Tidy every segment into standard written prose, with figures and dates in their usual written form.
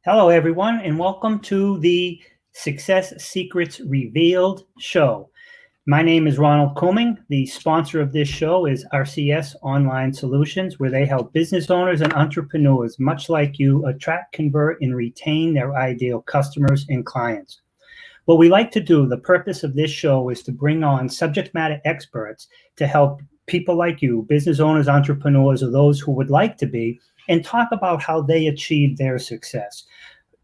Hello, everyone, and welcome to the Success Secrets Revealed show. My name is Ronald Couming. The sponsor of this show is RCS Online Solutions, where they help business owners and entrepreneurs, much like you, attract, convert, and retain their ideal customers and clients. What we like to do, the purpose of this show is to bring on subject matter experts to help people like you, business owners, entrepreneurs, or those who would like to be, and talk about how they achieve their success,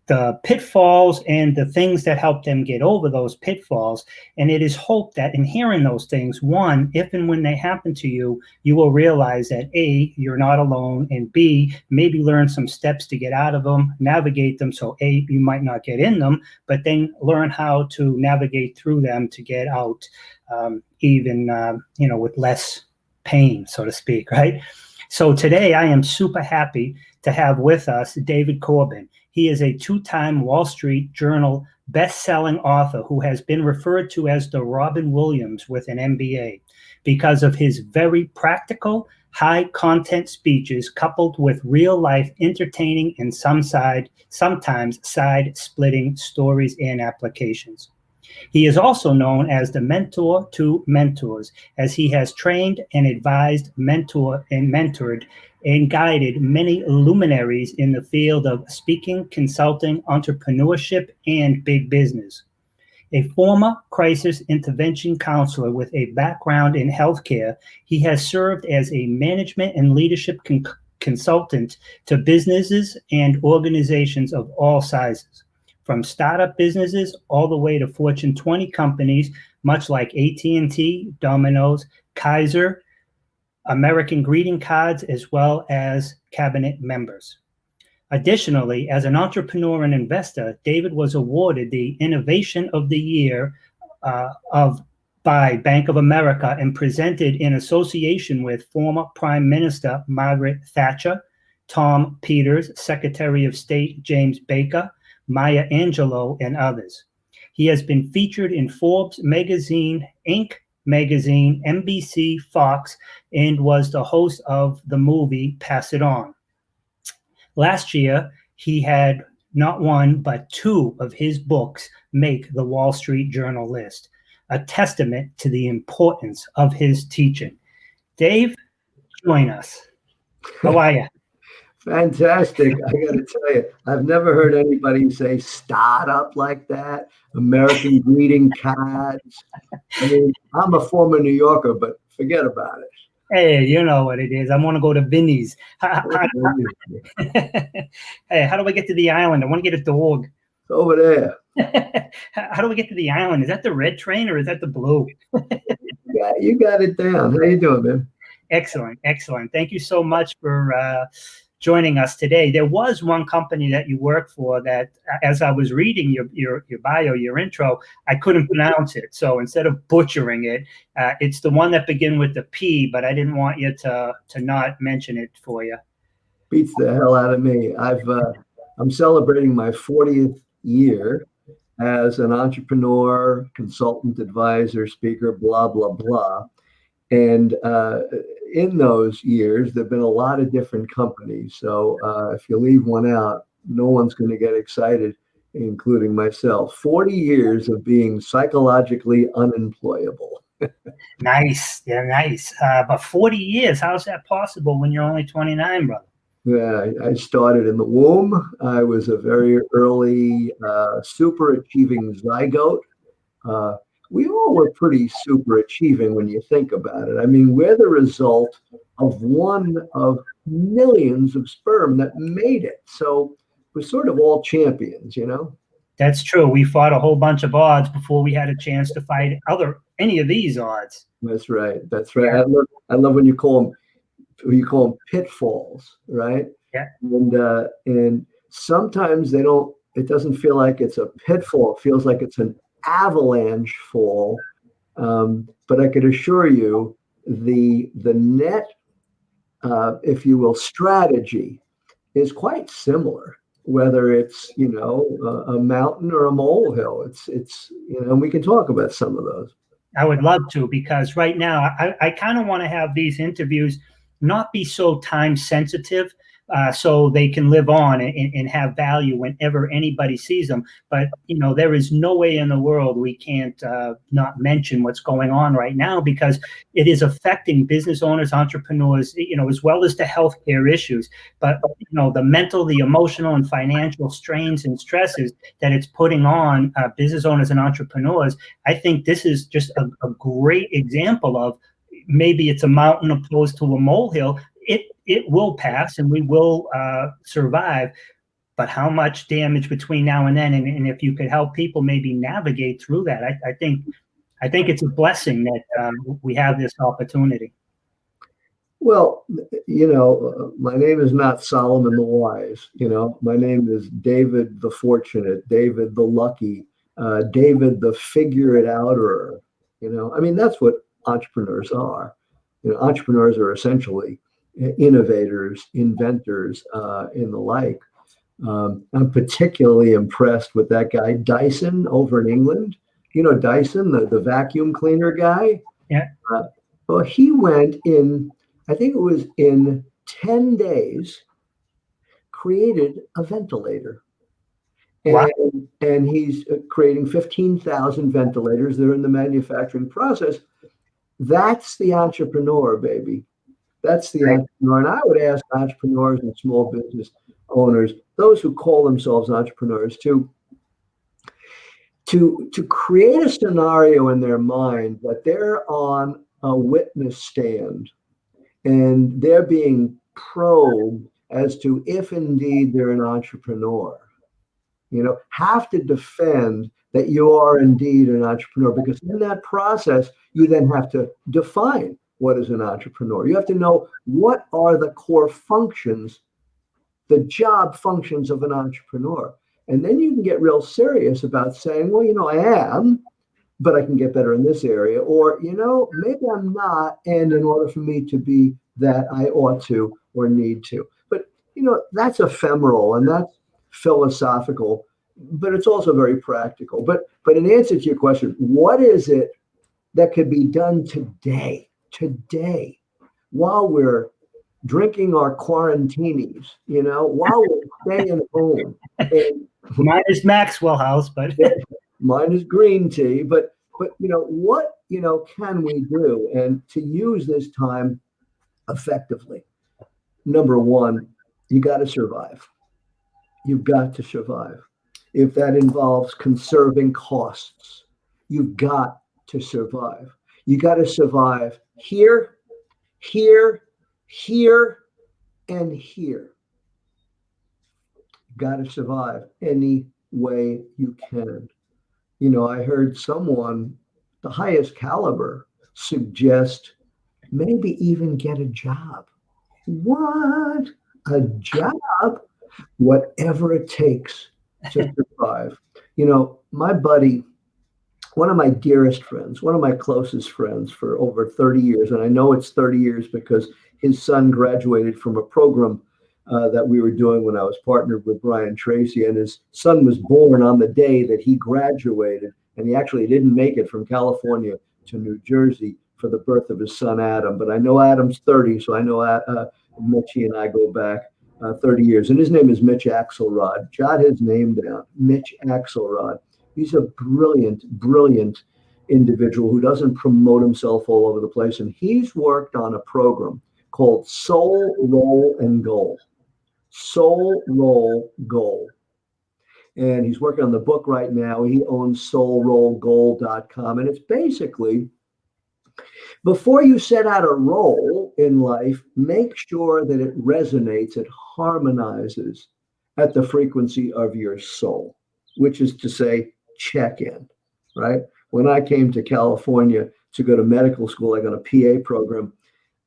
the pitfalls and the things that help them get over those pitfalls. And it is hoped that in hearing those things, one, if and when they happen to you, you will realize that A, you're not alone, and B, maybe learn some steps to get out of them, navigate them. So A, you might not get in them, but then learn how to navigate through them to get out with less pain, so to speak, right? So today I am super happy to have with us David Corbin. He is a two-time Wall Street Journal best-selling author who has been referred to as the Robin Williams with an MBA because of his very practical, high-content speeches coupled with real-life entertaining and sometimes side-splitting stories and applications. He is also known as the mentor to mentors, as he has trained and advised, mentored, and guided many luminaries in the field of speaking, consulting, entrepreneurship, and big business. A former crisis intervention counselor with a background in healthcare, he has served as a management and leadership consultant to businesses and organizations of all sizes, from startup businesses all the way to Fortune 20 companies, much like AT&T, Dominos, Kaiser, American greeting cards, as well as cabinet members. Additionally, as an entrepreneur and investor, David was awarded the Innovation of the Year by Bank of America and presented in association with former Prime Minister Margaret Thatcher, Tom Peters, Secretary of State James Baker, Maya Angelou, and others. He has been featured in Forbes magazine, Inc. magazine, NBC, Fox, and was the host of the movie Pass It On. Last year, he had not one, but two of his books make the Wall Street Journal list, a testament to the importance of his teaching. Dave, join us. How are you? Fantastic. I got to tell you, I've never heard anybody say startup like that. American greeting cards. I mean, I'm a former New Yorker, but forget about it. Hey, you know what it is. I want to go to Vinny's. Hey, how do I get to the island? I want to get a dog. It's over there. How do I get to the island? Is that the red train or is that the blue? Yeah, you got it down. How you doing, man? Excellent. Thank you so much for joining us today. There was one company that you work for that, as I was reading your bio, your intro, I couldn't pronounce it. So instead of butchering it, it's the one that began with the P, but I didn't want you to not mention it for you. Beats the hell out of me. I'm celebrating my 40th year as an entrepreneur, consultant, advisor, speaker, blah, blah, blah. And in those years, there have been a lot of different companies. So if you leave one out, no one's going to get excited, including myself. 40 years of being psychologically unemployable. Nice. Yeah, nice. But 40 years, how's that possible when you're only 29, brother? Yeah, I started in the womb. I was a very early super achieving zygote. We all were pretty super achieving when you think about it. I mean, we're the result of one of millions of sperm that made it. So we're sort of all champions, you know? That's true. We fought a whole bunch of odds before we had a chance to fight any of these odds. That's right. Yeah. I love when you call them pitfalls, right? Yeah. And sometimes it doesn't feel like it's a pitfall. It feels like it's an avalanche fall, but I could assure you the net, if you will, strategy is quite similar, whether it's a mountain or a molehill. It's and we can talk about some of those. I would love to, because right now I kind of want to have these interviews not be so time sensitive, so they can live on and have value whenever anybody sees them. But, there is no way in the world we can't not mention what's going on right now, because it is affecting business owners, entrepreneurs, as well as the healthcare issues. But, the mental, the emotional, and financial strains and stresses that it's putting on business owners and entrepreneurs, I think this is just a great example of, maybe it's a mountain opposed to a molehill. It will pass and we will survive, but how much damage between now and then? And if you could help people maybe navigate through that, I think it's a blessing that we have this opportunity. Well, my name is not Solomon the Wise. My name is David the Fortunate, David the Lucky, David the Figure It Outer. That's what entrepreneurs are. Entrepreneurs are essentially innovators, inventors, and the like. I'm particularly impressed with that guy Dyson over in England. Dyson, the vacuum cleaner guy. Yeah. Well, he went in, I think it was in 10 days, created a ventilator. Wow. And he's creating 15,000 ventilators. They're in the manufacturing process. That's the entrepreneur, baby. That's the entrepreneur. And I would ask entrepreneurs and small business owners, those who call themselves entrepreneurs, to create a scenario in their mind that they're on a witness stand and they're being probed as to if indeed they're an entrepreneur. Have to defend that you are indeed an entrepreneur, because in that process, you then have to define what is an entrepreneur. You have to know what are the core functions, the job functions of an entrepreneur. And then you can get real serious about saying, well, I am, but I can get better in this area. Or, maybe I'm not. And in order for me to be that, I ought to or need to. But, that's ephemeral and that's philosophical, but it's also very practical. But in answer to your question, what is it that could be done today, while we're drinking our quarantinis, while we're staying home? And mine is Maxwell House, but mine is green tea. But what can we do and to use this time effectively? Number one, you got to survive. You've got to survive. If that involves conserving costs, you've got to survive. You got to survive here, and here. You've got to survive any way you can. I heard someone, the highest caliber, suggest maybe even get a job. What? A job? Whatever it takes to survive. My buddy, one of my dearest friends, one of my closest friends for over 30 years, and I know it's 30 years because his son graduated from a program that we were doing when I was partnered with Brian Tracy, and his son was born on the day that he graduated, and he actually didn't make it from California to New Jersey for the birth of his son, Adam. But I know Adam's 30, so I know Mitchie and I go back 30 years. And his name is Mitch Axelrod. Jot his name down, Mitch Axelrod. He's a brilliant, brilliant individual who doesn't promote himself all over the place. And he's worked on a program called Soul, Roll, and Goal. Soul, Roll, Goal. And he's working on the book right now. He owns soulrollgoal.com. And it's basically, before you set out a role in life, make sure that it resonates, it harmonizes at the frequency of your soul, which is to say, check in, right? When I came to California to go to medical school, I got a PA program.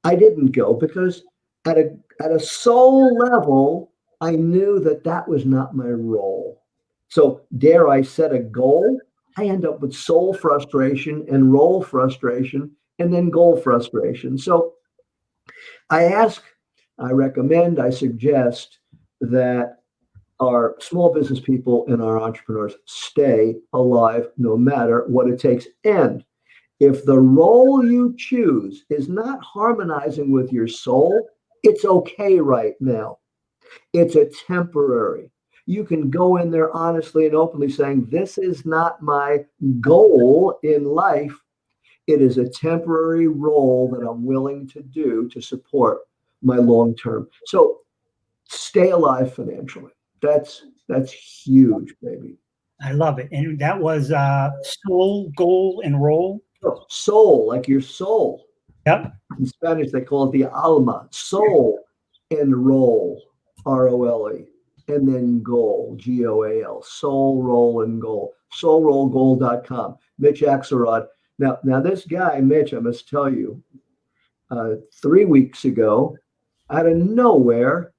I didn't go because at a soul level, I knew that was not my role. So dare I set a goal? I end up with soul frustration and role frustration and then goal frustration. So I recommend, I suggest that our small business people and our entrepreneurs stay alive no matter what it takes. And if the role you choose is not harmonizing with your soul, it's okay right now. It's a temporary. You can go in there honestly and openly saying, this is not my goal in life. It is a temporary role that I'm willing to do to support my long term. So stay alive financially. That's huge, baby. I love it. And that was soul, goal, and roll. Oh, soul, like your soul. Yep. In Spanish, they call it the alma, soul, and roll, ROLE, and then goal, GOAL, soul, roll, and goal, soulrollgoal.com. Mitch Axelrod. Now, this guy, Mitch, I must tell you, 3 weeks ago, out of nowhere,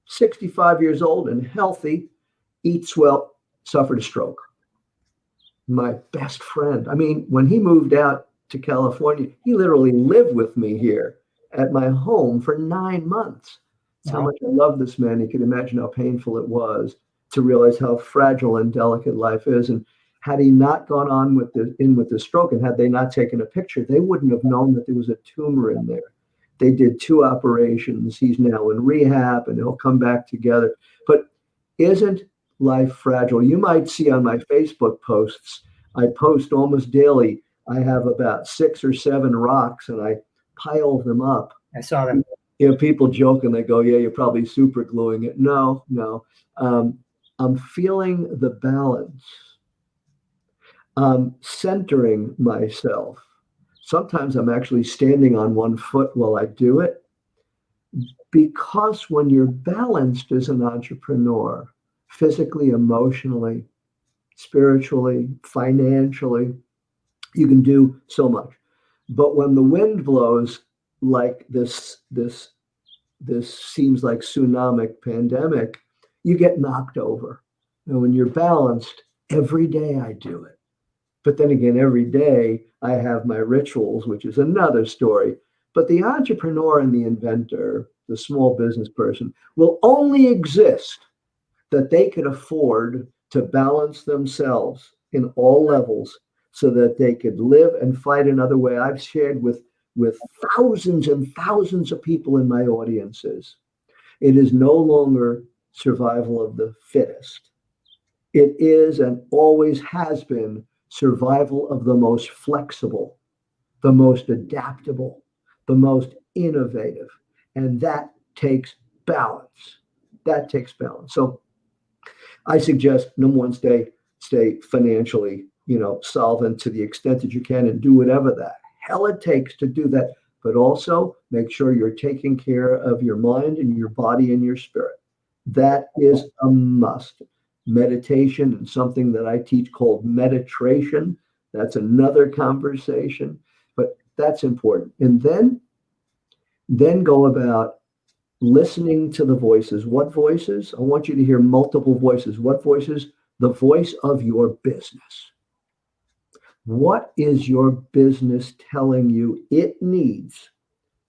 65 years old and healthy, eats well, suffered a stroke. My best friend. I mean, when he moved out to California, he literally lived with me here at my home for 9 months. That's how much I love this man. You can imagine how painful it was to realize how fragile and delicate life is. And had he not gone on with the stroke, and had they not taken a picture, they wouldn't have known that there was a tumor in there. They did 2 operations. He's now in rehab, and he'll come back together. But isn't life fragile? You might see on my Facebook posts, I post almost daily. I have about 6 or 7 rocks, and I pile them up. I saw them. You know, people joke and they go, yeah, you're probably super gluing it. No. I'm feeling the balance. Centering myself. Sometimes I'm actually standing on one foot while I do it, because when you're balanced as an entrepreneur, physically, emotionally, spiritually, financially, you can do so much. But when the wind blows like this seems like tsunami pandemic, you get knocked over. And when you're balanced, every day I do it. But then again, every day I have my rituals, which is another story. But the entrepreneur and the inventor, the small business person, will only exist that they could afford to balance themselves in all levels so that they could live and fight another way. I've shared with thousands and thousands of people in my audiences. It is no longer survival of the fittest. It is and always has been survival of the most flexible, the most adaptable, the most innovative. And that takes balance. That takes balance. So I suggest, number one, stay financially, solvent to the extent that you can, and do whatever the hell it takes to do that. But also make sure you're taking care of your mind and your body and your spirit. That is a must. Meditation and something that I teach called meditration. That's another conversation, but that's important. And then go about listening to the voices. What voices? I want you to hear multiple voices. What voices? The voice of your business. What is your business telling you it needs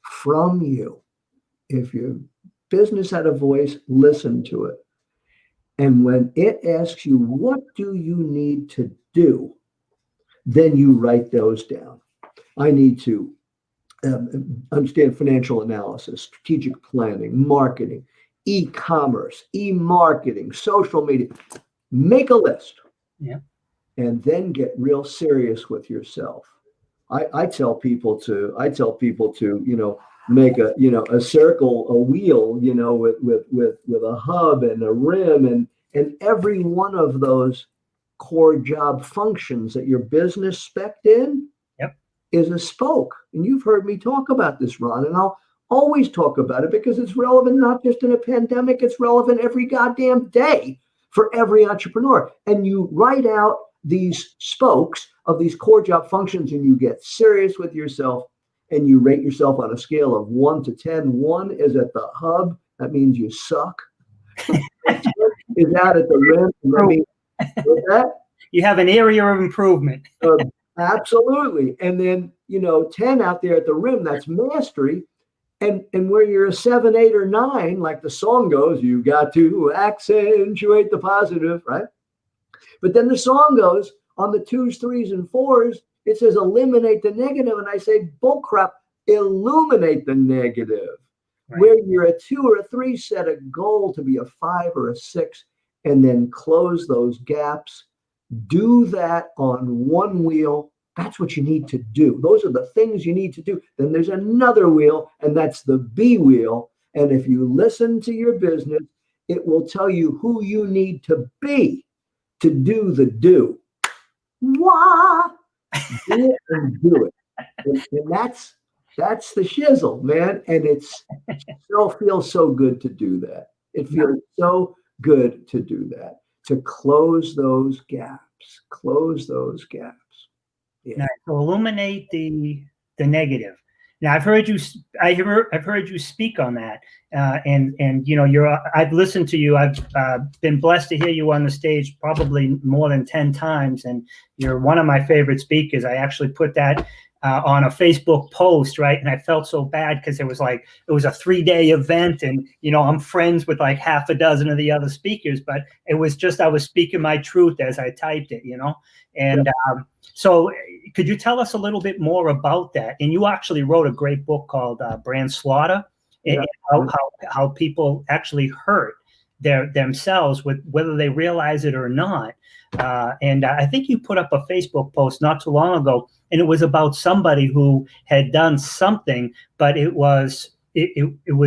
from you? If your business had a voice, listen to it. And when it asks you, what do you need to do? Then you write those down. I need to understand financial analysis, strategic planning, marketing, e-commerce, e-marketing, social media. Make a list. Yeah. And then get real serious with yourself. I tell people to, make a circle, a wheel, with a hub and a rim, and every one of those core job functions that your business spec'd in is a spoke. And you've heard me talk about this, Ron, and I'll always talk about it because it's relevant not just in a pandemic, it's relevant every goddamn day for every entrepreneur. And you write out these spokes of these core job functions, and you get serious with yourself, and you rate yourself on a scale of 1 to 10. 1 is at the hub. That means you suck. Is out at the rim. I mean, with that, you have an area of improvement. Absolutely. And then, 10 out there at the rim, that's mastery. And where you're a 7, 8, or 9, like the song goes, you got to accentuate the positive, right? But then the song goes on the 2s, 3s, and 4s, it says eliminate the negative. And I say, bullcrap, illuminate the negative. where you're a 2 or a 3, set a goal to be a 5 or a 6, and then close those gaps. Do that on one wheel. That's what you need to do. Those are the things you need to do. Then there's another wheel, and that's the B wheel. And if you listen to your business, it will tell you who you need to be to do the do. Wah! Do it and do it. And that's the shizzle, man. And it still feels so good to do that. It feels so good to do that, to close those gaps. Close those gaps. Yeah. Now, to illuminate the negative. Now, I've heard you speak on that, and you know, I've listened to you. I've been blessed to hear you on the stage probably more than 10 times, and you're one of my favorite speakers. I actually put that on a Facebook post, right? And I felt so bad because it was a 3-day event, and you know, I'm friends with like half a dozen of the other speakers, but it was just, I was speaking my truth as I typed it, you know. And so could you tell us a little bit more about that? And you actually wrote a great book called Brand Slaughter, and how people actually hurt themselves with whether they realize it or not. And I think you put up a Facebook post not too long ago, and it was about somebody who had done something, but it was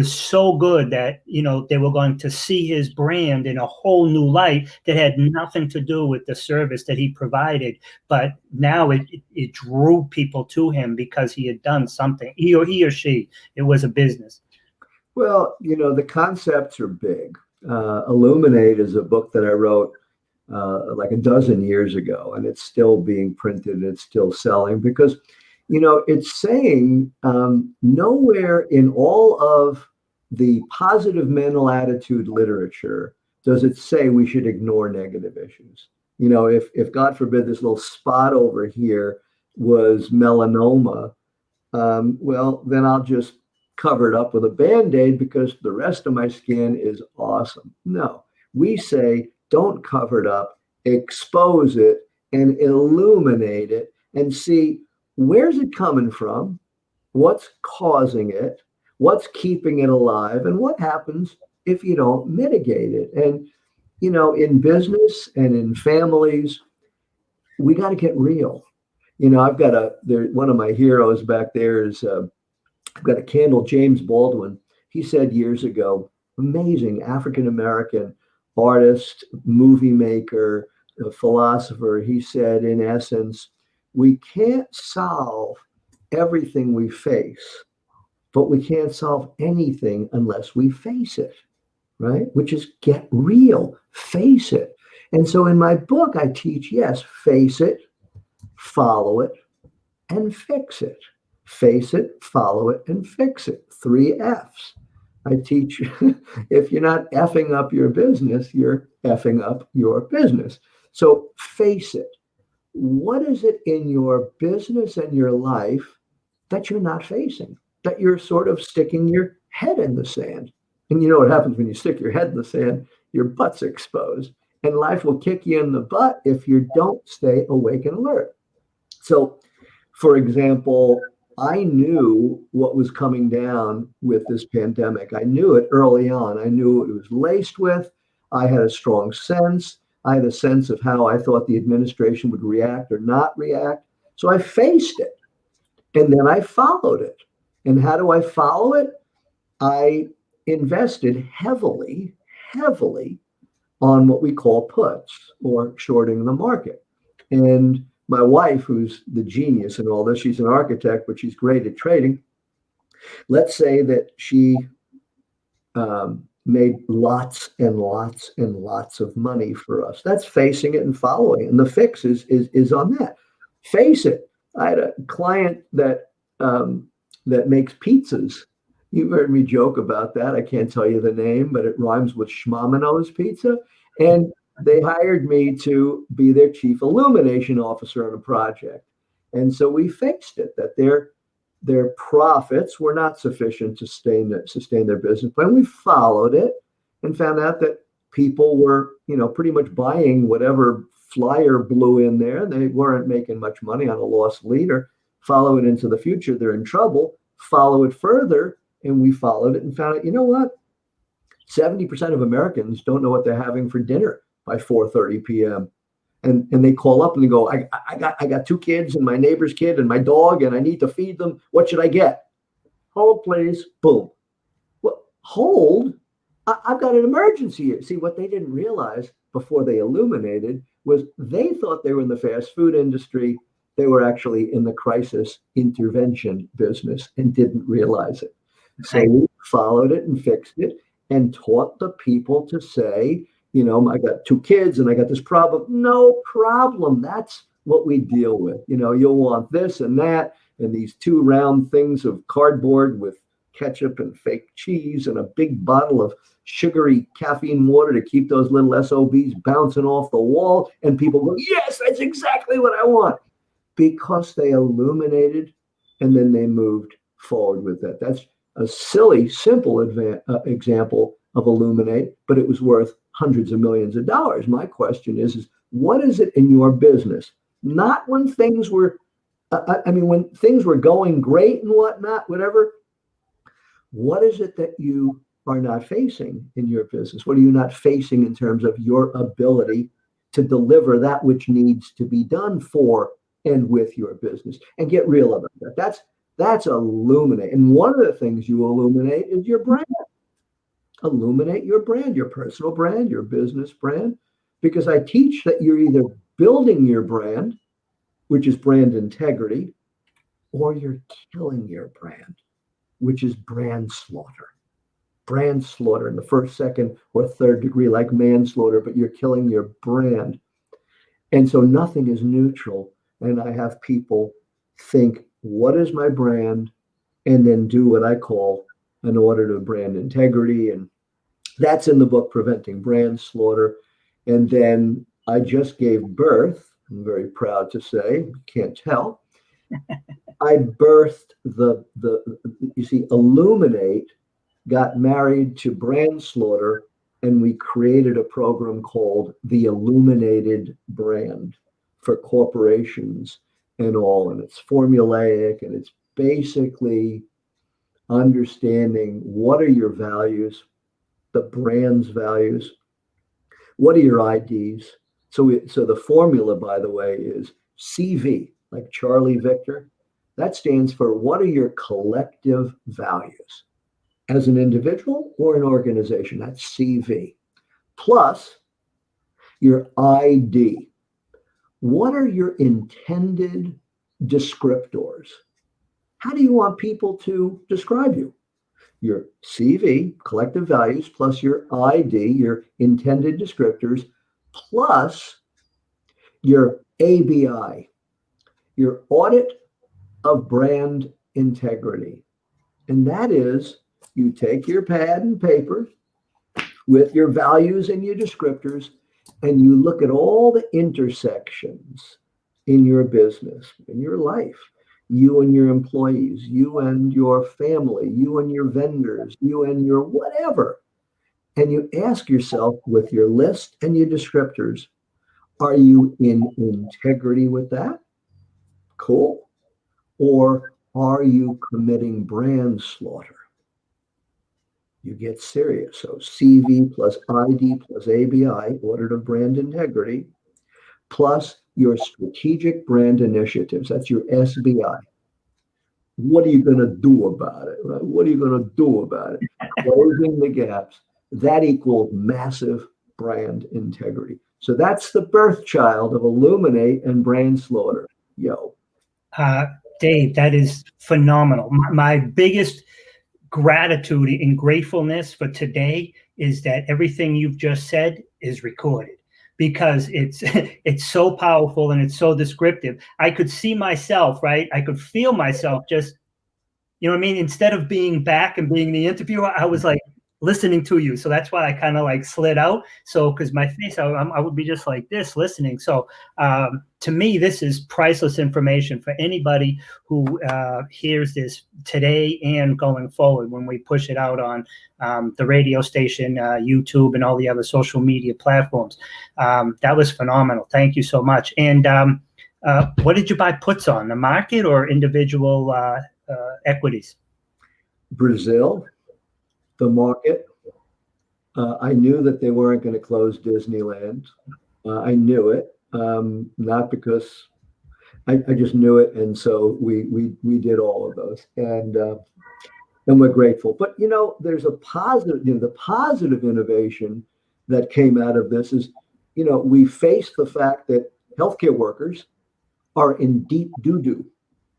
so good that, you know, they were going to see his brand in a whole new light that had nothing to do with the service that he provided. But now it drew people to him because he had done something, he or she, it was a business. Well, you know, the concepts are big. Illuminate is a book that I wrote like a dozen years ago, and it's still being printed. It's still selling because, you know, it's saying nowhere in all of the positive mental attitude literature does it say we should ignore negative issues. You know, if God forbid this little spot over here was melanoma, well, then I'll just cover it up with a Band-Aid because the rest of my skin is awesome. No, we say don't cover it up, expose it and illuminate it and see, where's it coming from? What's causing it? What's keeping it alive? And what happens if you don't mitigate it? And, you know, in business and in families, we got to get real. You know, I've got one of my heroes back there is, I've got a candle, James Baldwin. He said years ago, amazing African-American artist, movie maker, philosopher. He said, in essence, we can't solve everything we face, but we can't solve anything unless we face it, right? Which is get real, face it. And so in my book, I teach, yes, face it, follow it, and fix it. Face it, follow it, and fix it. 3 F's. I teach, if you're not effing up your business, you're effing up your business. So face it. What is it in your business and your life that you're not facing, that you're sort of sticking your head in the sand? And you know what happens when you stick your head in the sand? Your butt's exposed. And life will kick you in the butt if you don't stay awake and alert. So, for example, I knew what was coming down with this pandemic. I knew it early on. I knew what it was laced with. I had a strong sense. I had a sense of how I thought the administration would react or not react. So I faced it. And then I followed it. And how do I follow it? I invested heavily on what we call puts, or shorting the market. And my wife, who's the genius in all this, she's an architect, but she's great at trading. Let's say that she made lots and lots and lots of money for us. That's facing it and following it. And the fix is on that. Face it. I had a client that makes pizzas. You've heard me joke about that. I can't tell you the name, but it rhymes with Schmamino's Pizza. And they hired me to be their chief illumination officer on a project. And so we fixed it, that their profits were not sufficient to sustain their business plan. We followed it and found out that people were, pretty much buying whatever flyer blew in there. They weren't making much money on a lost leader. Follow it into the future, they're in trouble. Follow it further, And we followed it and found out, you know what? 70% of Americans don't know what they're having for dinner by 4:30 p.m. And they call up and they go, I got two kids and my neighbor's kid and my dog, and I need to feed them. What should I get? Hold, please. Boom. Well, hold. I've got an emergency here. See, what they didn't realize before they illuminated was they thought they were in the fast food industry. They were actually in the crisis intervention business and didn't realize it. So we followed it and fixed it and taught the people to say, you know, I got two kids and I got this problem. No problem. That's what we deal with. You know, you'll want this and that and these two round things of cardboard with ketchup and fake cheese and a big bottle of sugary caffeine water to keep those little SOBs bouncing off the wall. And people go, yes, that's exactly what I want. Because they illuminated and then they moved forward with that. That's a silly, simple example of illuminate, but it was worth hundreds of millions of dollars. My question is what is it in your business? Not when things were, when things were going great and whatnot, whatever. What is it that you are not facing in your business? What are you not facing in terms of your ability to deliver that which needs to be done for and with your business? And get real about that. That's illuminate. And one of the things you illuminate is your brand. Illuminate your brand, your personal brand, your business brand, because I teach that you're either building your brand, which is brand integrity, or you're killing your brand, which is brand slaughter. Brand slaughter in the first, second, or third degree, like manslaughter, but you're killing your brand. And so nothing is neutral. And I have people think, what is my brand? And then do what I call an audit of brand integrity. And that's in the book, Preventing Brand Slaughter. And then I just gave birth, I'm very proud to say, can't tell. I birthed you see, Illuminate got married to Brand Slaughter, and we created a program called the Illuminated brand for corporations and all. And it's formulaic, and it's basically understanding what are your values, the brand's values, what are your IDs. So the formula, by the way, is CV, like Charlie Victor. That stands for what are your collective values as an individual or an organization. That's CV. Plus your ID. What are your intended descriptors? How do you want people to describe you? Your CV, collective values, plus your ID, your intended descriptors, plus your ABI, your audit of brand integrity. And that is, you take your pad and paper with your values and your descriptors, and you look at all the intersections in your business, in your life, you and your employees, you and your family, you and your vendors, you and your whatever. And you ask yourself with your list and your descriptors, are you in integrity with that? Cool. Or are you committing brand slaughter? You get serious. So CV plus ID plus ABI, audit of brand integrity, plus your strategic brand initiatives. That's your SBI. What are you going to do about it? Right? What are you going to do about it? Closing the gaps. That equals massive brand integrity. So that's the birth child of Illuminate and brand slaughter. Yo. Dave, that is phenomenal. My biggest gratitude and gratefulness for today is that everything you've just said is recorded, because it's so powerful and it's so descriptive. I could see myself, right? I could feel myself just, you know what I mean? Instead of being back and being the interviewer, I was like listening to you. So that's why I kind of like slid out. So, because my face, I would be just like this listening. So to me, this is priceless information for anybody who hears this today and going forward when we push it out on the radio station, YouTube, and all the other social media platforms. That was phenomenal. Thank you so much. And what did you buy puts on, the market or individual equities? Brazil, the market. I knew that they weren't going to close Disneyland. I knew it, not because I just knew it, and so we did all of those, and we're grateful. But there's a positive. The positive innovation that came out of this is, we face the fact that healthcare workers are in deep doo-doo.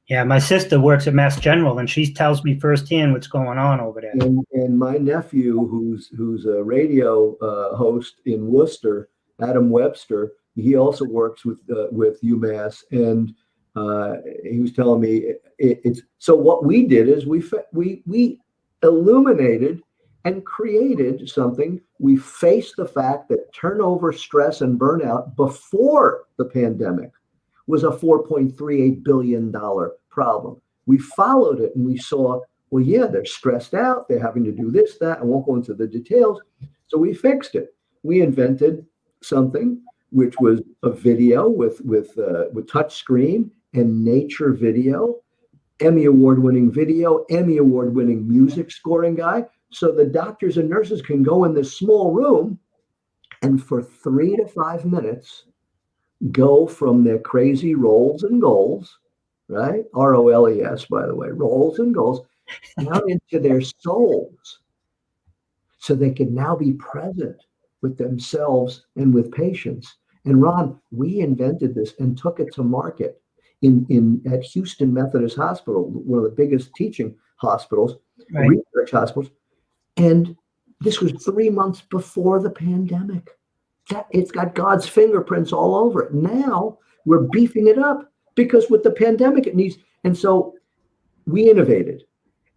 Yeah, my sister works at Mass General, and she tells me firsthand what's going on over there. And my nephew, who's a radio host in Worcester, Adam Webster, he also works with UMass, and he was telling me it's so. What we did is we illuminated and created something. We faced the fact that turnover, stress, and burnout before the pandemic was a $4.38 billion problem. We followed it and we saw, well, yeah, they're stressed out. They're having to do this, that. I won't go into the details. So we fixed it. We invented something which was a video with touch screen and nature video, Emmy award-winning video, Emmy award-winning music scoring guy. So the doctors and nurses can go in this small room and for 3 to 5 minutes, go from their crazy roles and goals, right? ROLES, by the way, roles and goals, down into their souls. So they can now be present with themselves and with patients. And Ron, we invented this and took it to market at Houston Methodist Hospital, one of the biggest teaching hospitals, right, research hospitals. And this was 3 months before the pandemic. It's got God's fingerprints all over it. Now we're beefing it up because with the pandemic it needs. And so we innovated.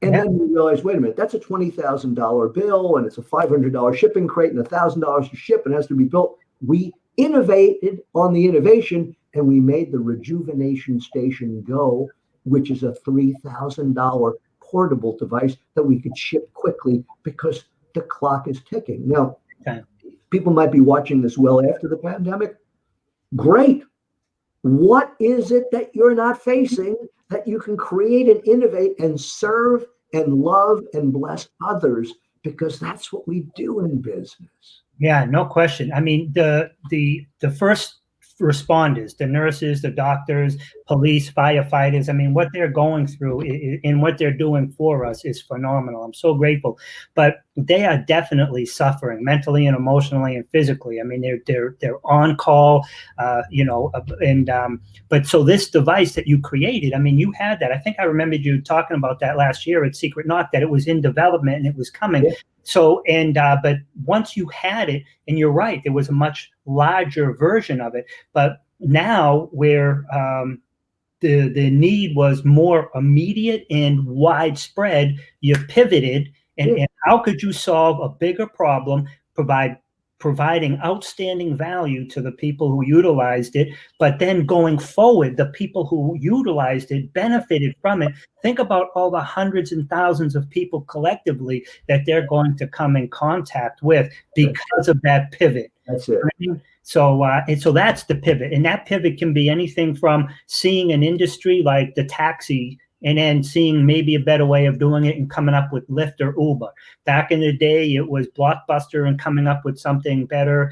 And then we realized, wait a minute, that's a $20,000 bill and it's a $500 shipping crate and $1,000 to ship and has to be built. We innovated on the innovation and we made the Rejuvenation Station Go, which is a $3,000 portable device that we could ship quickly because the clock is ticking. Now, people might be watching this well after the pandemic. Great. What is it that you're not facing that you can create and innovate and serve and love and bless others? Because that's what we do in business. Yeah, no question. I mean, the first responders, the nurses, the doctors, police, firefighters, I mean, what they're going through and what they're doing for us is phenomenal. I'm so grateful. But they are definitely suffering mentally and emotionally and physically. I mean, they're on call, but so this device that you created, I mean, you had that. I think I remembered you talking about that last year at Secret Knock, that it was in development and it was coming. Yeah. So, but once you had it, and you're right, there was a much larger version of it, but now where the need was more immediate and widespread, you pivoted, and how could you solve a bigger problem, providing outstanding value to the people who utilized it, but then going forward, the people who utilized it benefited from it. Think about all the hundreds and thousands of people collectively that they're going to come in contact with because of that pivot. That's it. Right? So that's the pivot, and that pivot can be anything from seeing an industry like the taxi and then seeing maybe a better way of doing it and coming up with Lyft or Uber. Back in the day, it was Blockbuster and coming up with something better,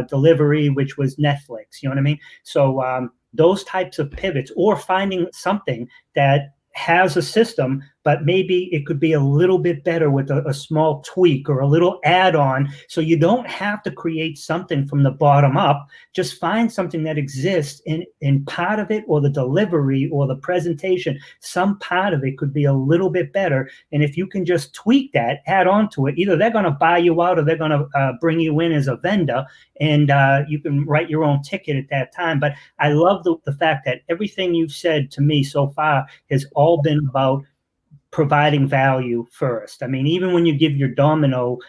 delivery, which was Netflix, you know what I mean? So those types of pivots, or finding something that has a system, but maybe it could be a little bit better with a small tweak or a little add-on. So you don't have to create something from the bottom up. Just find something that exists in part of it, or the delivery or the presentation. Some part of it could be a little bit better. And if you can just tweak that, add on to it, either they're going to buy you out or they're going to bring you in as a vendor, and you can write your own ticket at that time. But I love the fact that everything you've said to me so far has all been about providing value first. I mean, even when you give your Domino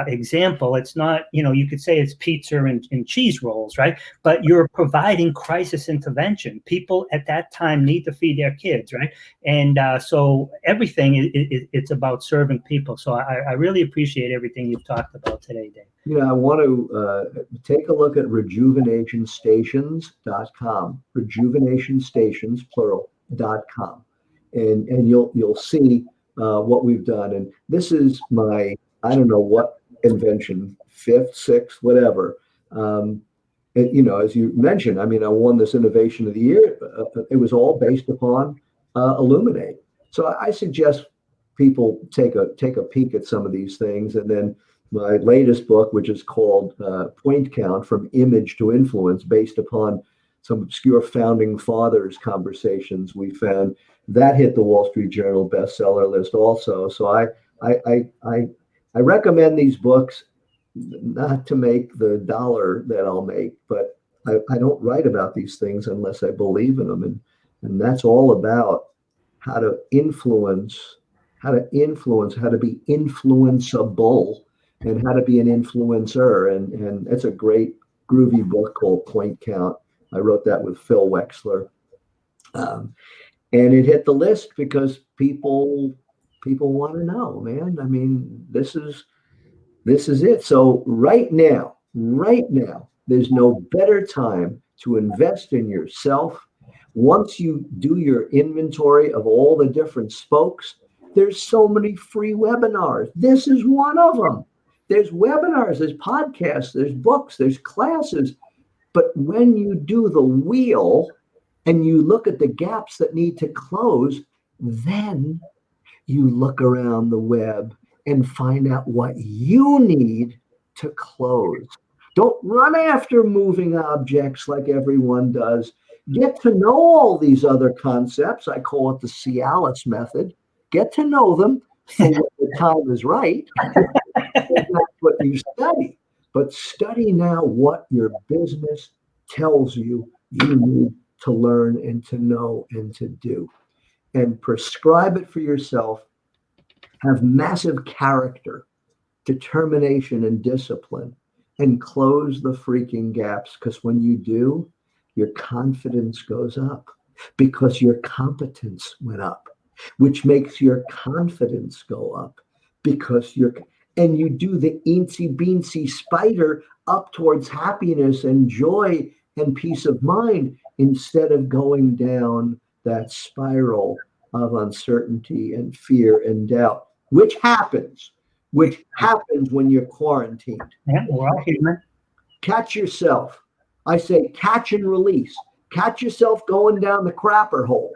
example, it's not, you could say it's pizza and cheese rolls, right? But you're providing crisis intervention. People at that time need to feed their kids, right? And so everything, it's about serving people. So I really appreciate everything you've talked about today, Dave. Yeah, I want to take a look at rejuvenationstations.com, rejuvenationstations, plural, .com. And you'll see what we've done. And this is my, I don't know what invention, fifth, sixth, whatever. As you mentioned, I mean, I won this Innovation of the Year. It was all based upon Illuminate. So I suggest people take a peek at some of these things. And then my latest book, which is called Point Count: From Image to Influence, based upon some obscure founding fathers conversations we found, that hit the Wall Street Journal bestseller list also. So I recommend these books, not to make the dollar that I'll make, but I don't write about these things unless I believe in them. And that's all about how to influence, how to be influenceable, and how to be an influencer. And it's a great groovy book called Point Count. I wrote that with Phil Wexler. And it hit the list because people want to know, man. I mean, this is it. So right now, there's no better time to invest in yourself. Once you do your inventory of all the different spokes, there's so many free webinars. This is one of them. There's webinars, there's podcasts, there's books, there's classes. But when you do the wheel and you look at the gaps that need to close, then you look around the web and find out what you need to close. Don't run after moving objects like everyone does. Get to know all these other concepts. I call it the Cialis method. Get to know them for when the time is right. That's what you study. But study now what your business tells you need to learn and to know and to do. And prescribe it for yourself. Have massive character, determination, and discipline, and close the freaking gaps. Because when you do, your confidence goes up because your competence went up, which makes your confidence go up because and you do the eensy beensy spider up towards happiness and joy and peace of mind instead of going down that spiral of uncertainty and fear and doubt, which happens when you're quarantined. Yeah, we're all human. Catch yourself. I say catch and release. Catch yourself going down the crapper hole.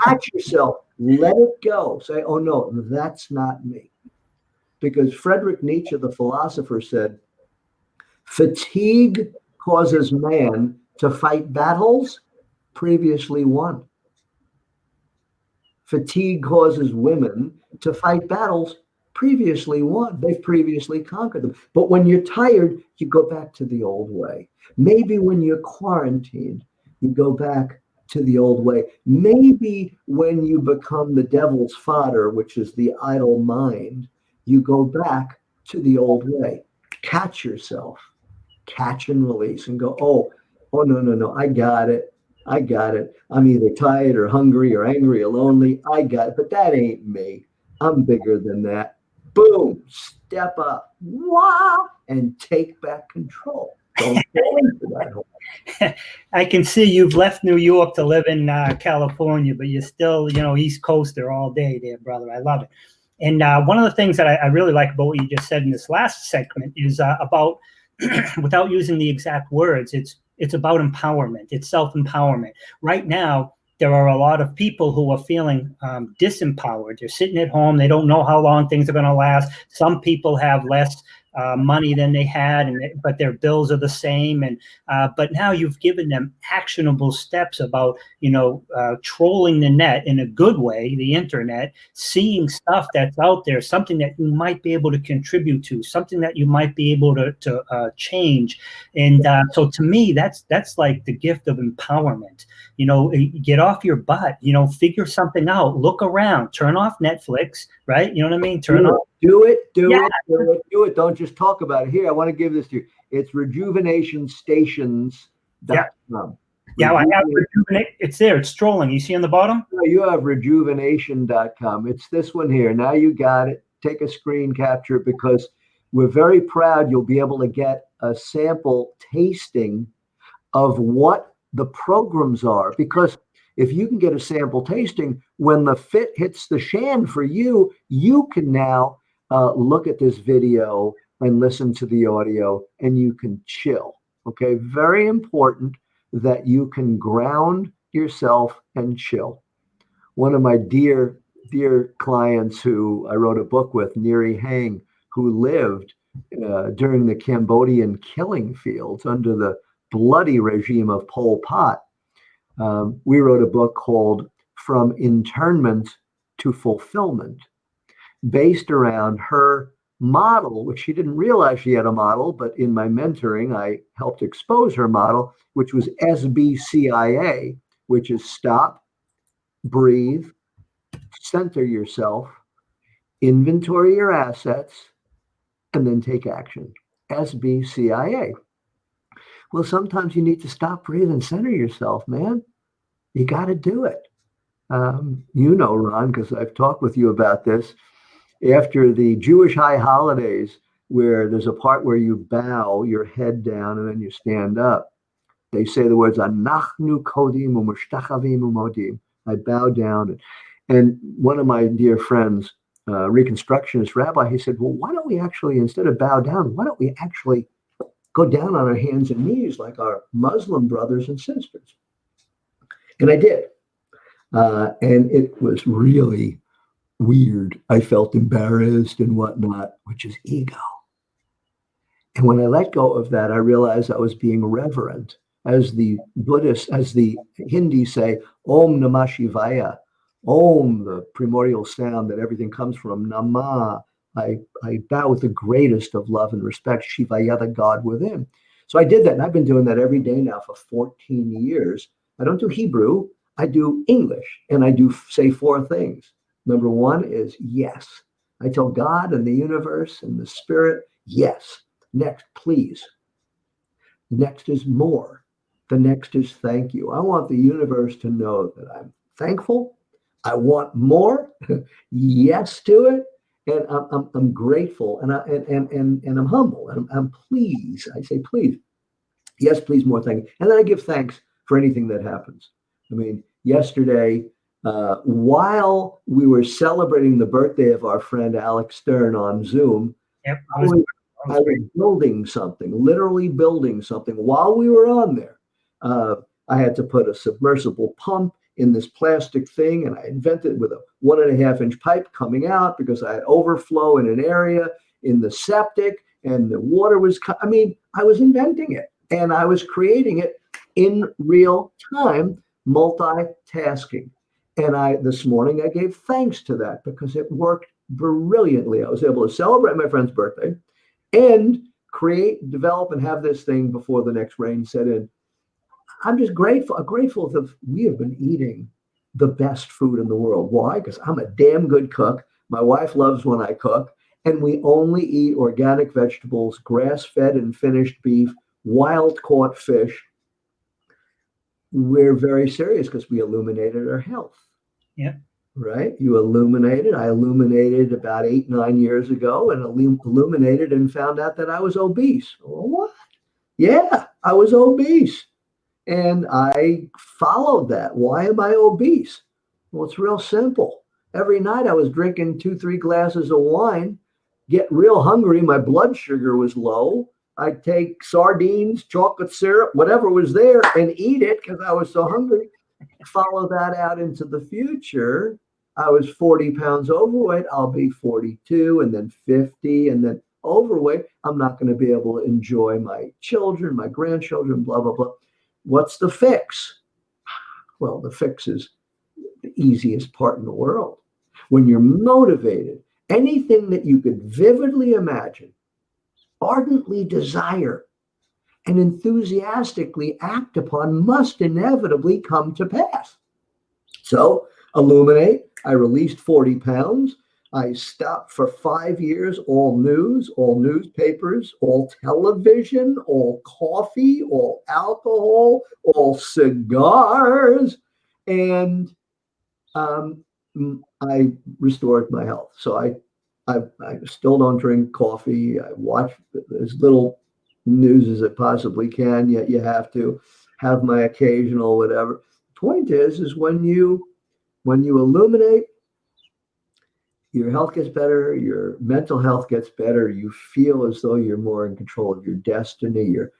Catch yourself. Let it go. Say, oh no, that's not me. Because Friedrich Nietzsche, the philosopher, said, fatigue causes man to fight battles previously won. Fatigue causes women to fight battles previously won. They've previously conquered them. But when you're tired, you go back to the old way. Maybe when you're quarantined, you go back to the old way. Maybe when you become the devil's fodder, which is the idle mind, you go back to the old way. Catch yourself, catch and release, and go, oh, no, I got it. I'm either tired or hungry or angry or lonely. I got it, but that ain't me. I'm bigger than that. Boom, step up, wow, and take back control. Don't fall into that hole. I can see you've left New York to live in California, but you're still, East Coaster all day there, brother. I love it. And one of the things that I really like about what you just said in this last segment is about, without using the exact words, it's about empowerment. It's self-empowerment. Right now, there are a lot of people who are feeling disempowered. They're sitting at home. They don't know how long things are going to last. Some people have less money than they had, but their bills are the same. And but now you've given them actionable steps about, trolling the net in a good way, the internet, seeing stuff that's out there, something that you might be able to contribute to, something that you might be able to change. And so to me, that's like the gift of empowerment. Get off your butt, figure something out, look around, turn off Netflix, right? You know what I mean? Do it. Don't just talk about it. Here, I want to give this to you. It's rejuvenationstations.com. Yeah, I have Rejuvenate. It's there. It's strolling. You see on the bottom? No, you have rejuvenation.com. It's this one here. Now you got it. Take a screen capture because we're very proud you'll be able to get a sample tasting of what the programs are. Because If you can get a sample tasting, when the fit hits the shan for you, you can now look at this video and listen to the audio, and you can chill. Okay, very important that you can ground yourself and chill. One of my dear clients who I wrote a book with, Neri Hang, who lived during the Cambodian killing fields under the bloody regime of Pol Pot. We wrote a book called From Internment to Fulfillment, based around her model, which she didn't realize she had a model, but in my mentoring, I helped expose her model, which was SBCIA, which is stop, breathe, center yourself, inventory your assets, and then take action. SBCIA. Well, sometimes you need to stop, breathe, and center yourself, man. You got to do it. You know, Ron, because I've talked with you about this. After the Jewish high holidays, where there's a part where you bow your head down and then you stand up, they say the words, Anachnu kodim u'mushtachavim u'modim. I bow down. And one of my dear friends, Reconstructionist rabbi, he said, well, why don't we actually, instead of bow down, why don't we actually go down on our hands and knees like our Muslim brothers and sisters? And I did. And it was really weird. I felt embarrassed and whatnot, which is ego. And when I let go of that, I realized I was being reverent. As the Buddhists, as the Hindus say, Om Namah Shivaya, Om, the primordial sound that everything comes from, Namah, I bow with the greatest of love and respect, Shivaya, the God within. So I did that, and I've been doing that every day now for 14 years. I don't do Hebrew, I do English, and I do say 4 things. Number 1 is yes. I tell God and the universe and the spirit, yes. Next, please. Next is more. The next is thank you. I want the universe to know that I'm thankful. I want more. Yes to it. And I'm grateful, and I'm humble, and I'm pleased. I say, please. Yes, please, more thank you. And then I give thanks for anything that happens. I mean, yesterday, while we were celebrating the birthday of our friend Alex Stern on Zoom, Yep. I was building something, literally building something while we were on there. I had to put a submersible pump in this plastic thing, and I invented with a 1.5-inch pipe coming out because I had overflow in an area in the septic, and the water was, I was inventing it, and I was creating it in real time, multitasking. And this morning I gave thanks to that because it worked brilliantly. I was able to celebrate my friend's birthday and create, develop, and have this thing before the next rain set in. I'm just grateful that we have been eating the best food in the world. Why? Because I'm a damn good cook. My wife loves when I cook, and we only eat organic vegetables, grass-fed and finished beef, wild-caught fish. We're very serious because we illuminated our health. Yeah. Right? You illuminated. I illuminated about 8-9 years ago, and illuminated and found out that I was obese. Well, what? Yeah, I was obese. And I followed that. Why am I obese? Well, it's real simple. Every night I was drinking 2-3 glasses of wine, get real hungry. My blood sugar was low. I'd take sardines, chocolate syrup, whatever was there, and eat it because I was so hungry. Follow that out into the future. I was 40 pounds overweight. I'll be 42 and then 50 and then overweight. I'm not going to be able to enjoy my children, my grandchildren, blah, blah, blah. What's the fix? Well, the fix is the easiest part in the world. When you're motivated, anything that you could vividly imagine, ardently desire, and enthusiastically act upon must inevitably come to pass. So, illuminate. I released 40 pounds. I stopped for 5 years, all news, all newspapers, all television, all coffee, all alcohol, all cigars, and I restored my health. So I still don't drink coffee. I watch as little news as I possibly can, yet you have to have my occasional whatever. point is when you illuminate, your health gets better, your mental health gets better, you feel as though you're more in control of your destiny, your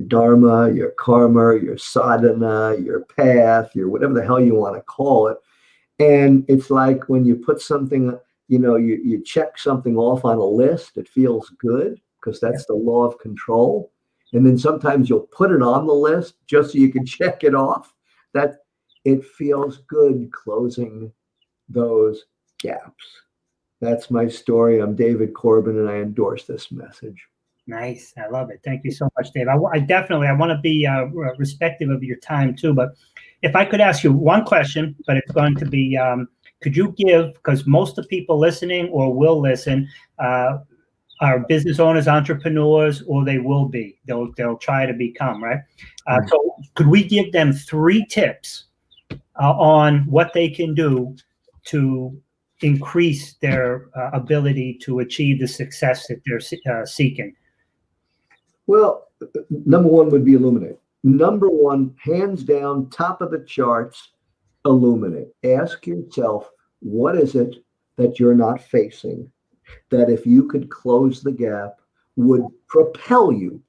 dharma, your karma, your sadhana, your path, your whatever the hell you want to call it. And it's like when you put something, you check something off on a list, it feels good because that's the law of control. And then sometimes you'll put it on the list just so you can check it off. That it feels good closing those gaps. That's my story. I'm David Corbin, and I endorse this message. Nice. I love it. Thank you so much, Dave. I want to be respectful of your time too. But if I could ask you one question, but it's going to be, could you give, because most of the people listening or will listen are business owners, entrepreneurs, or they will be. They'll try to become, right? So could we give them 3 tips on what they can do to increase their ability to achieve the success that they're seeking? Well, number 1 would be illuminate. Number 1, hands down, top of the charts, illuminate. Ask yourself, what is it that you're not facing that if you could close the gap would propel you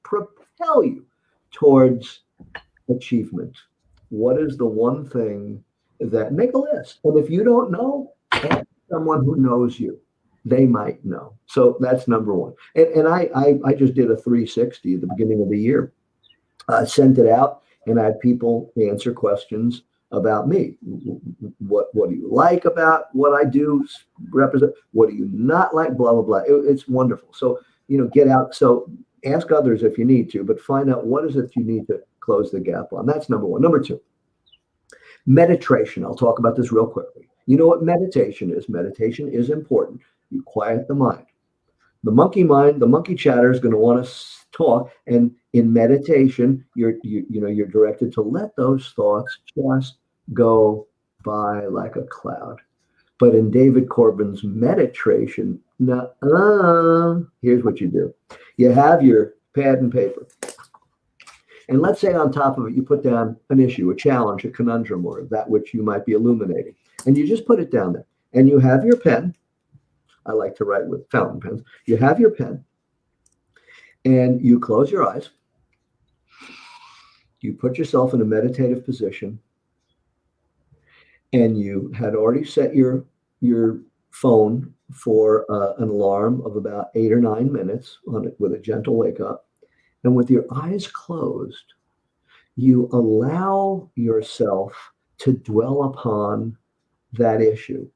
towards achievement? What is the one thing that, make a list. And if you don't know, ask someone who knows you. They might know. So that's number 1. And I just did a 360 at the beginning of the year. Sent it out and I had people answer questions about me. What do you like about what I do represent? What do you not like? Blah, blah, blah. It's wonderful. So, get out. So ask others if you need to, but find out what is it you need to close the gap on. That's number 1. Number 2, meditation. I'll talk about this real quickly. You know what meditation is? Meditation is important. You quiet the mind. The monkey mind, the monkey chatter is going to want to talk. And in meditation, you're directed to let those thoughts just go by like a cloud. But in David Corbin's meditation, here's what you do. You have your pad and paper. And let's say on top of it, you put down an issue, a challenge, a conundrum, or that which you might be illuminating. And you just put it down there. And you have your pen. I like to write with fountain pens. You have your pen. And you close your eyes. You put yourself in a meditative position. And you had already set your phone for an alarm of about 8 or 9 minutes on it with a gentle wake up. And with your eyes closed, you allow yourself to dwell upon that issue.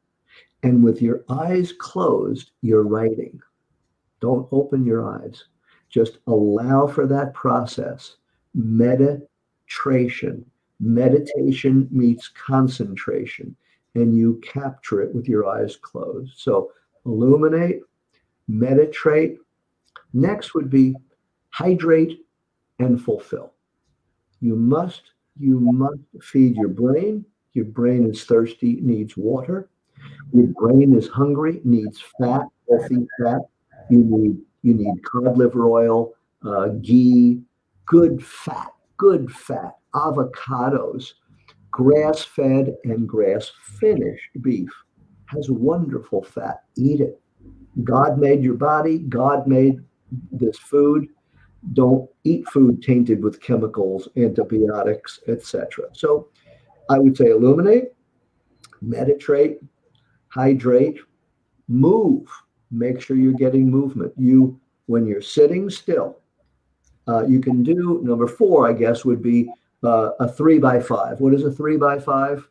And with your eyes closed, you're writing. Don't open your eyes. Just allow for that process. Meditation. Meditation meets concentration, and you capture it with your eyes closed. So illuminate, meditate. Next would be hydrate and fulfill. You must feed your brain. Your brain is thirsty, needs water. Your brain is hungry, needs fat, healthy fat. You need cod liver oil, ghee, good fat, avocados, grass-fed and grass-finished beef has wonderful fat. Eat it. God made your body. God made this food. Don't eat food tainted with chemicals, antibiotics, etc. So I would say illuminate, meditate, hydrate, move. Make sure you're getting movement. When you're sitting still, you can do number 4, I guess, would be a 3x5. What is a 3x5?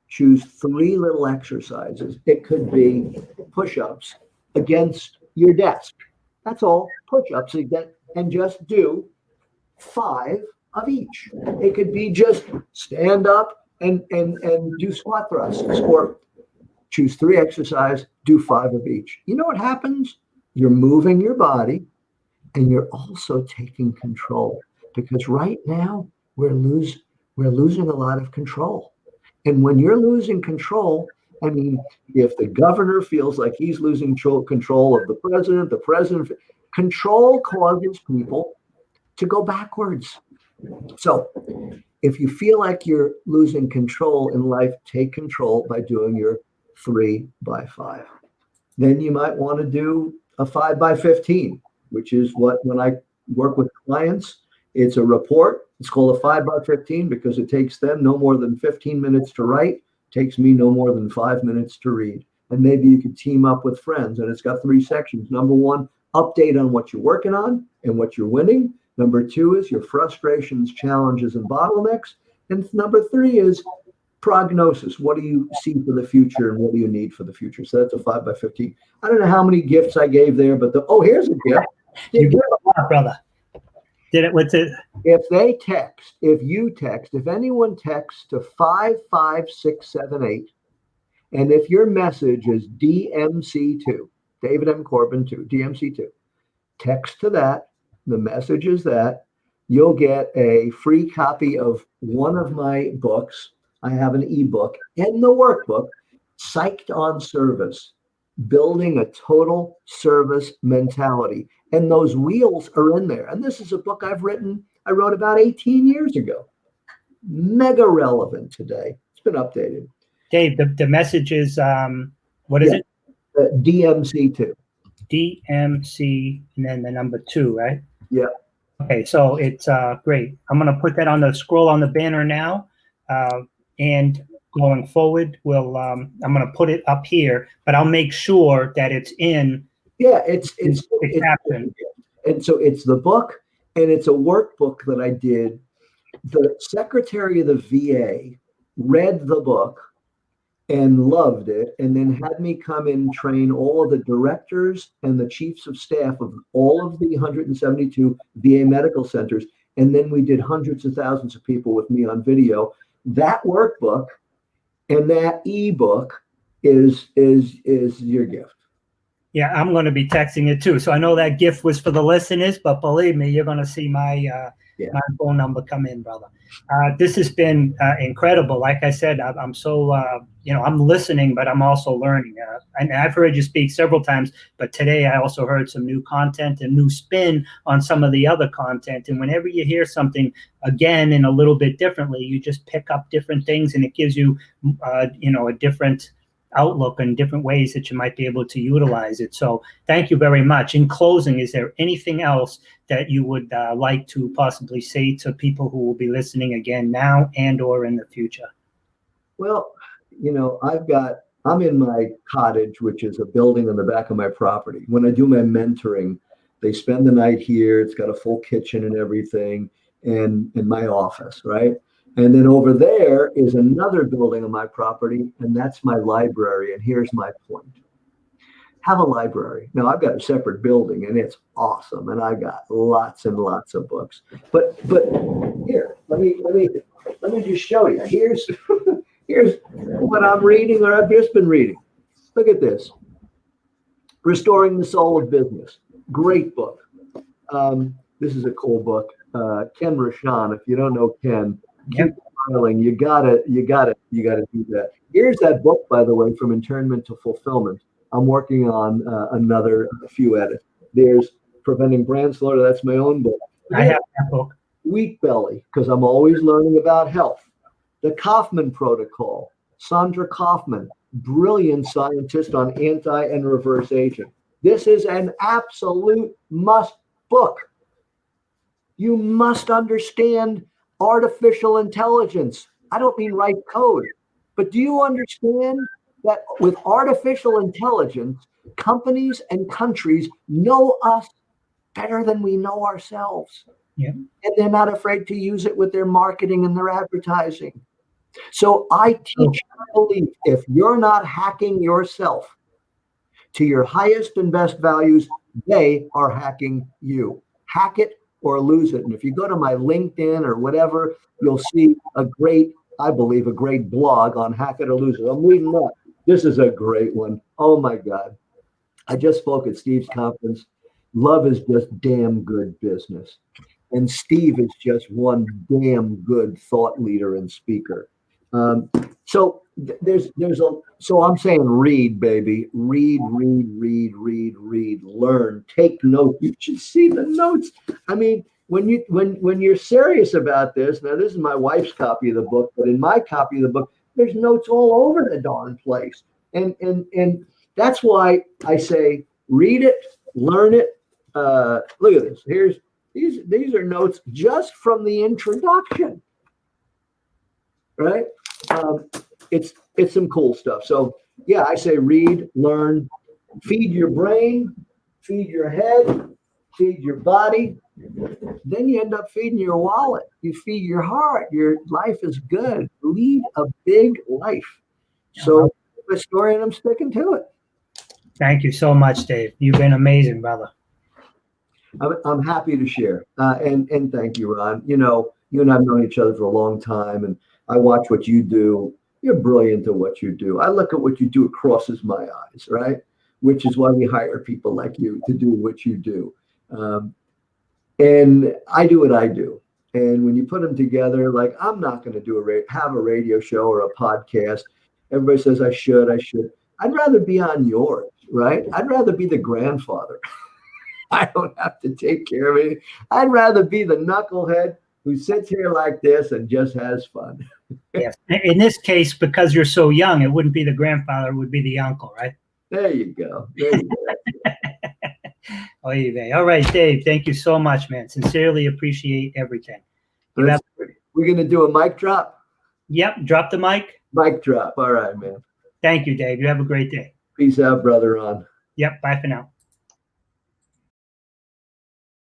Choose 3 little exercises. It could be push-ups against your desk. That's all. Push-ups and just do 5 of each. It could be just stand up and do squat thrusts, or choose 3 exercises, do 5 of each. You know what happens? You're moving your body and you're also taking control, because right now we're losing a lot of control. And when you're losing control, I mean, if the governor feels like he's losing control of the president, control causes people to go backwards. So If you feel like you're losing control in life, take control by doing your 3x5. Then you might want to do a 5x15, which is what, when I work with clients, it's a report. It's called a 5x15 because it takes them no more than 15 minutes to write, takes me no more than 5 minutes to read. And maybe you could team up with friends. And it's got 3 sections. Number 1, update on what you're working on and what you're winning. Number 2 is your frustrations, challenges, and bottlenecks. And number 3 is prognosis. What do you see for the future and what do you need for the future? So that's a 5x15. I don't know how many gifts I gave there, but here's a gift. You give a lot, brother. Did it? What's it? If anyone texts to 55678, and if your message is DMC2, David M. Corbin 2, DMC2, text to that, the message is that, you'll get a free copy of one of my books. I have an ebook and the workbook, Psyched on Service, Building a Total Service Mentality. And those wheels are in there. And this is a book I wrote about 18 years ago. Mega relevant today. It's been updated. Dave, the message is, what is it? DMC2. DMC, and then the number 2, right? Yeah. Okay, so it's great. I'm going to put that on the scroll on the banner now. And going forward, I'm going to put it up here, but I'll make sure that it's in. Yeah, it's captioned. And so it's the book, and it's a workbook that I did. The secretary of the VA read the book and loved it, and then had me come and train all of the directors and the chiefs of staff of all of the 172 VA medical centers. And then we did hundreds of thousands of people with me on video. That workbook and that ebook is your gift. Yeah, I'm going to be texting it too. So I know that gift was for the listeners, but believe me, you're going to see my phone number come in, brother. This has been incredible. Like I said, I'm so, I'm listening, but I'm also learning. And I've heard you speak several times, but today I also heard some new content and new spin on some of the other content. And whenever you hear something again and a little bit differently, you just pick up different things, and it gives you, a different outlook and different ways that you might be able to utilize it. So thank you very much. In closing, is there anything else that you would like to possibly say to people who will be listening again now and or in the future? Well, I'm in my cottage, which is a building on the back of my property. When I do my mentoring, they spend the night here. It's got a full kitchen and everything, and in my office, right? And then over there is another building on my property, and that's my library. And here's my point. Have a library. Now, I've got a separate building, and it's awesome, and I got lots and lots of books. But here, let me just show you. Here's what I'm reading, or I've just been reading. Look at this. Restoring the Soul of Business. Great book. This is a cool book. Ken Rashan. If you don't know Ken, keep smiling. You gotta do that. Here's that book, by the way, From Internment to Fulfillment. I'm working on a few edits. There's Preventing Brand Slaughter. That's my own book. I have that book. Wheat Belly, because I'm always learning about health. The Kaufman Protocol. Sandra Kaufman, brilliant scientist on anti and reverse aging. This is an absolute must book. You must understand artificial intelligence. I don't mean write code, but do you understand that with artificial intelligence, companies and countries know us better than we know ourselves? Yeah. And they're not afraid to use it with their marketing and their advertising. So I teach belief, if you're not hacking yourself to your highest and best values, they are hacking you. Hack it or lose it. And if you go to my LinkedIn or whatever, you'll see a great blog on hack it or lose it. I'm reading that. This is a great one. Oh my God. I just spoke at Steve's conference. Love is just damn good business. And Steve is just one damn good thought leader and speaker. So I'm saying read, baby. Read, learn, take notes. You should see the notes. I mean, when you're serious about this, now this is my wife's copy of the book, but in my copy of the book, there's notes all over the darn place. And that's why I say read it, learn it. Look at this. These are notes just from the introduction. Right? It's some cool stuff. So yeah, I say read, learn, feed your brain, feed your head, feed your body. Then you end up feeding your wallet. You feed your heart. Your life is good. Lead a big life. So the story, and I'm sticking to it. Thank you so much, Dave. You've been amazing, brother. I'm happy to share. And thank you, Ron. You know, you and I have known each other for a long time, and I watch what you do. You're brilliant at what you do. I look at what you do, it crosses my eyes, right? Which is why we hire people like you to do what you do. And I do what I do. And when you put them together, like I'm not going to have a radio show or a podcast. Everybody says I should. I'd rather be on yours, right? I'd rather be the grandfather. I don't have to take care of it. I'd rather be the knucklehead who sits here like this and just has fun. Yes. In this case, because you're so young, it wouldn't be the grandfather, it would be the uncle, right? There you go. There you go. All right, Dave, thank you so much, man. Sincerely appreciate everything. We're going to do a mic drop? Yep, drop the mic. Mic drop. All right, man. Thank you, Dave. You have a great day. Peace out, brother Ron. Yep, bye for now.